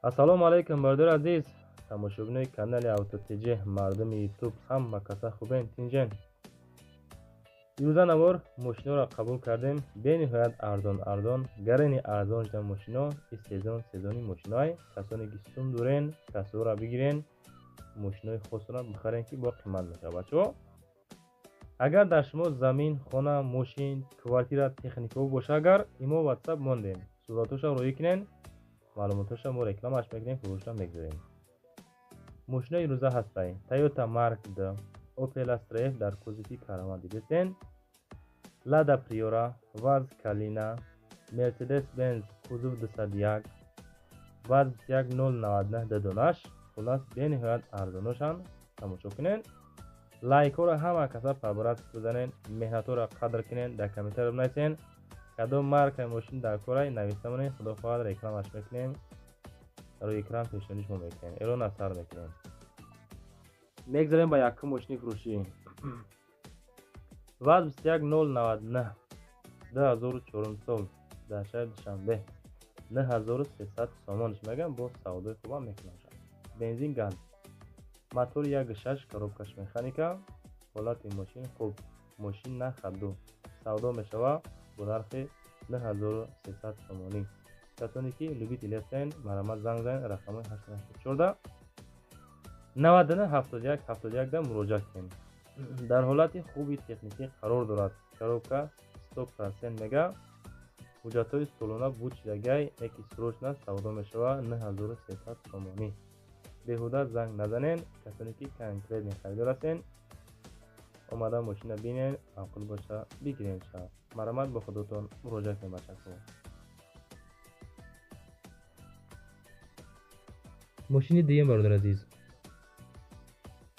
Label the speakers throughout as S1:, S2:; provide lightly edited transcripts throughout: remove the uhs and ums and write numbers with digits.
S1: ассалому алайкум бардор азиз, тамошобинои канали автотиҷеҳ мардуми ютуб. ҳама каса хубен тинҷен. имрӯза навор мошиноро қабул кардем. бениҳоят арзон гарани арзон шуда мошино. ин сезони мошинои касоне ки сум дорен, касора бигирен, мошинои хусро бихарен ки бо қимат мешавад. бачаҳо, агар дар шумо замин, хона, мошин, квартира техникаҳо боша, агар имо ватсап мондем, суратошро роӣ кинен, маълумотошро мо рекламаш мекунем, фурӯшро мегзорем. мошинои имрӯза ҳастай Toyota Mark D, Opel Astra F дар кузуфи караван дидестен, Lada Priora, Vaz Kalina, Mercedes-Benz кузуф 201, Vaz 1099 дадонаш. хулас бениҳоят арзоношан. тамошо кунен. лайкҳоро ҳама каса пабарат бизанен, меҳнатҳоро қадр кинен, дар комментария бинависен кадом маркаи мошин дар корай нависта монед. худо хоҳад рекламаш мекунем, рӯи экран пешониш мо мекунем, эълон аз сар мекунем. мегзарем ба якум мошини фурӯшӣ. Vaz 21099 2004 сол дар шаҳри Душанбе 9300 сомониш мегам. бо савдои хубам мекунам. бензин газ, мотор 1.6, коробкаш механика. ҳолати мошин хуб. мошин на хадду савдо мешава бо нархи 9300 сомонӣ. касоне ки любители ҳастен, марамат занг занед. рақамои 814 99 71 71 да муроҷиат кунед. дар ҳолати хуби техникӣ қарор дорад. коробка 100% мега. ҳуҷҷатҳои солона буд шидагай яки срочна савдо мешава 9300 сомонӣ. беҳуда занг назанен. касоне ки конкретни харидор ҳастен, омада мошина бинен, мақул боша бигирен. марамат ба худотон муроҷиат кунед. бачаҳо, мошини дуюм бародар азиз,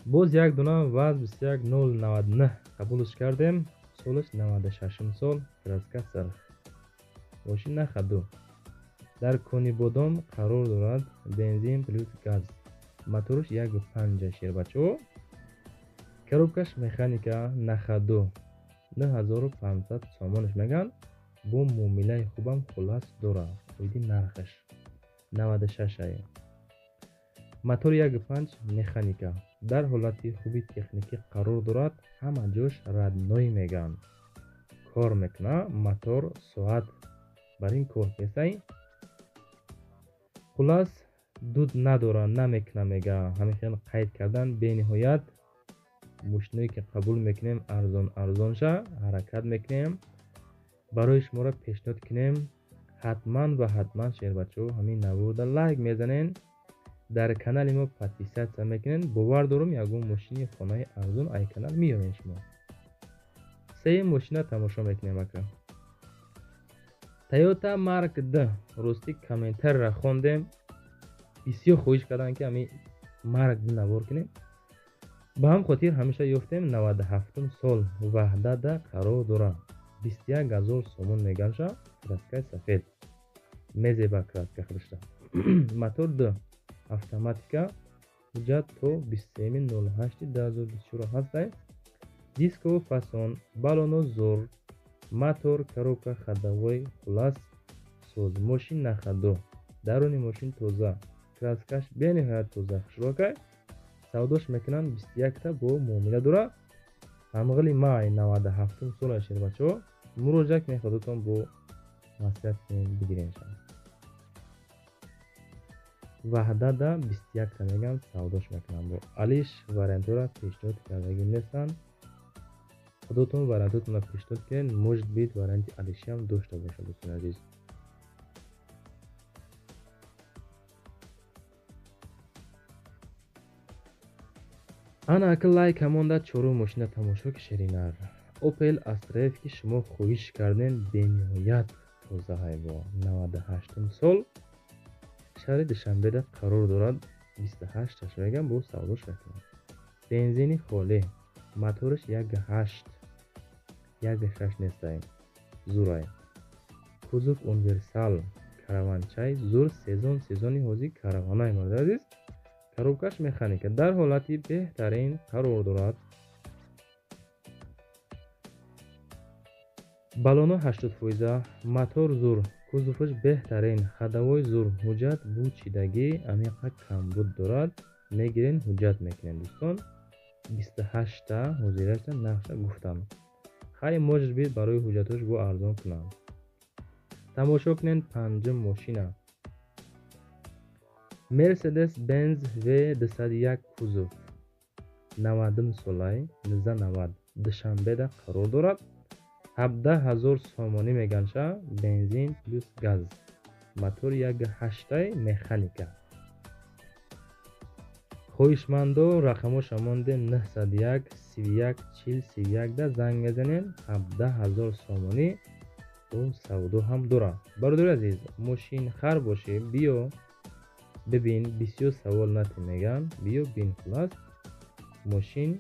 S1: боз як дона Vaz 21099 қабулш кардем. солаш 96 сол, краска сарх. мошин на хадду дар кони бодом қарор дорад. бензин плюс газ, моторш 1.5 шер. бачаҳо, коробкаш механика, на хадду 9500 сомониш меган. бо муомилаи хубам хулас дора. оиди нархаш 96 ай. мотор 1.5 механика дар ҳолати хуби техникӣ қарор дорад. ҳама ҷош радной меган. кор мекуна мотор соат. бар ин кор кесай хулас дуд надора, намекуна мега. ҳамихел қайд кардан. бениҳоят мошиное ки қабул мекунем арзонша ҳаракат мекунем. барои шуморо пешниҳод кунем ҳатман ва ҳатман шер. бачаҳо, ҳамин навурда лайк мезанен, дар канали мо подписатсия мекунен. бовар дорум ягон мошини хонаи арзон ай канал меёрен шумо. сеюм мошина тамошо мекунем. ака Toyota Mark D. рости комментарияро хондем. бисёр хоҳиш кардан ки ҳамин Mark D навор кунем. ба ҳам хотир ҳамеша ёфтем. 97 сол ваҳдада қарор дорад. 21000 сомон мегаша. краскаи сафед, мезеба краска хришта. мотор D автоматика. ҳуҷҷат то 23.08.2024 ҳастай. дисково фасон, балоно зор, мотор, коробка ходовой. хулас соз. мошин на хадду, даруни мошин тоза, краскаш бениҳоят тоза хушрокай. савдош мекунанд 21 та бо муомила дора. ҳамғили май 97 сола шер. бачаҳо, муроҷиат кунед, худотон бо маслиҳат кунед бигирен. ваҳдада 21 та мегам. савдош мекунам. бо алиш вариантҳоро пешниҳод кардаги нестанд. худотон вариантотонро пешниҳод кунед. может бит варианти алишиам дошта бошад. дӯстони азиз, ана ака лайк ҳамонда чорум мошина тамошо кишеринар. Opel Astra F ки шумо хоҳиш карден. бениҳоят тоза ҳайво. 98 сол, шаҳри Душанбеда қарор дорад. 28 мегам. бо савдош мекунад. бензини холӣ, моториш 1.6 нестай, зурай. кузуф универсал, караванчай зур. сезони ҳозир караванай морд азиз. коробкаш механика дар ҳолати беҳтарин қарор дорад. балоно 80%, мотор зур, кузоваш беҳтарин хадавои зурҳуҷҷат бу чидагӣ амиқа камбуд дорад. Мегирен ҳуҷҷат мекунем дӯстон. 28 ҳозирашта нақша гуфтам. Хай можеш бид барои ҳуҷҷатош бо арзон кунам. Тамошо кунед панҷум мошина. Mercedes Benz V201 кузов 90-солаи 1990 Душанбеда қарор дорад. 17,000 сомонӣ меганша, бензин плюс газ. Мотор 1.8 механика. хоҳишмандо рақамоша мондем 901 31 40 31 да занг мезанем. 17,000 сомонӣ бо савдо ҳам дора. Бародари азиз, мошин хар бошӣ биё бибин, бисёр савол нати меган. Биё бин хулас мошин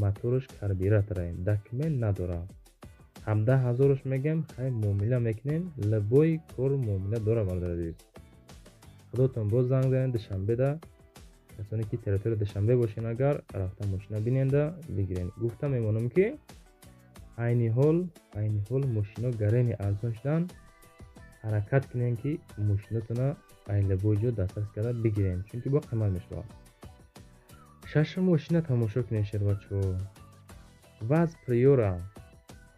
S1: мотораш карбюраторай, документ надора. 17,000 мегем, хай муомила мекунем. Лабои кор муомила дора. Бародари азиз, худотон боз занг занед Душанбеда. касоне ки территория Душанбе бошен, агар рафта мошина биненда бигирен. Гуфта мемонам ки айни ҳол мошино гареми арзон шудан. ҳаракат кунем ки мошинотона айлабои ҷо дастрас карда бигирем, чунки бо қимат мешавад. шашум мошина тамошо кунем шербачо. ВАЗ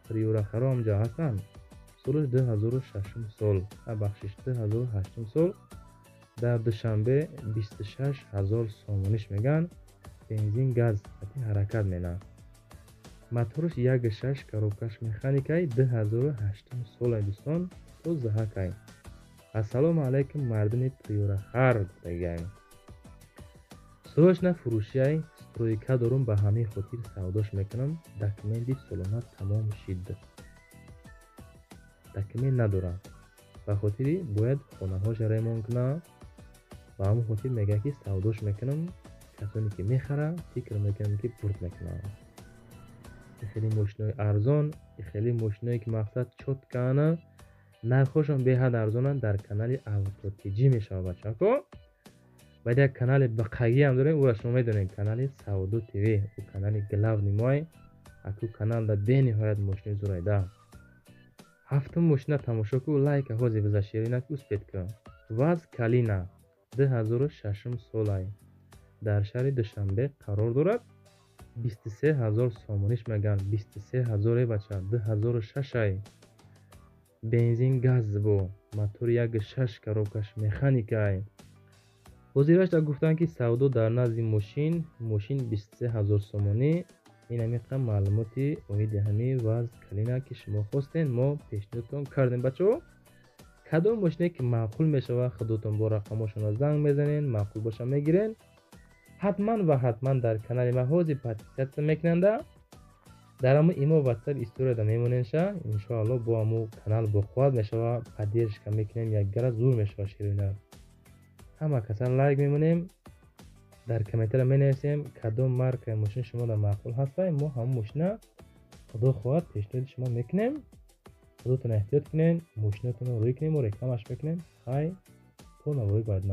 S1: приора харо ҳамҷо ҳастан. солаш 2006 сол, бахшиш 2008 сол. дар Душанбе 26,000 сомониш меган. Бензин газ ати ҳаракат мена. Моториш 1.6 коробкаш механикай 2008 солай дӯстон. то заҳакай. ассалому алайкум мардуми приёрахар гуфтагай. срочно фурӯшиай стройка дорум, ба ҳамаи хотир савдош мекунам. документи солона тамом шид. документ надора, ба хотири бояд хонаҳоша ремонт куна. ба ҳамон хотир мегӯяд ки савдош мекунам. касоне ки мехара фикр мекунам ки бурд мекунам. хеле мошинои арзон, хеле мошиное ки мақсад чоткаана, нархошон беҳад арзонанд. дар канали Автотиҷи мешавад бачаҳо. баъд як канали бақагӣ ҳам дорем, ӯра шумо медонед, канали Савдо ТВ, ӯ канали главни мой. аку каналда бениҳоят мошинои зурайда. ҳафтум мошина тамошо ку, лайка ҳози бизаширина ку спетка. ВАЗ Калина 2006 солай, дар шаҳри Душанбе қарор дорад. 23,000 сомониш меган. 23,000 бача 2006. бензин газ бо мотор 1.6 коробкаш механикай. ҳозирашда гуфтанд ки савдо дар назди мошин 23,000 сомонӣ. ин амиқа маълумоти оиди ҳамин ВАЗ Калина ки шумо хостен, мо пешниҳодтон кардем бачаҳо. кадом мошине ки маъқул мешавад, худотон бо рақамошона занг мезанен, маъқул боша мегирен. ҳатман ва ҳатман дар канали ма ҳозир партисиатсия мекунанда. дар ҳамон имо ватсап историяда мемоненша. иншоалло бо ҳамон канал боқувват мешава. поддержка мекунем, якгара зур мешава ширина. ҳама касар лайк мемонем. дар комментария менависем кадом маркаи мошин шумода маъқул ҳастай. мо ҳамон мошина худо хоҳад пешниҳоди шумо мекунем. худотон эҳтиёт кунед. мошинотонро рӯй кунем, мо рекламаш мекунем. хай то навбарои баъд.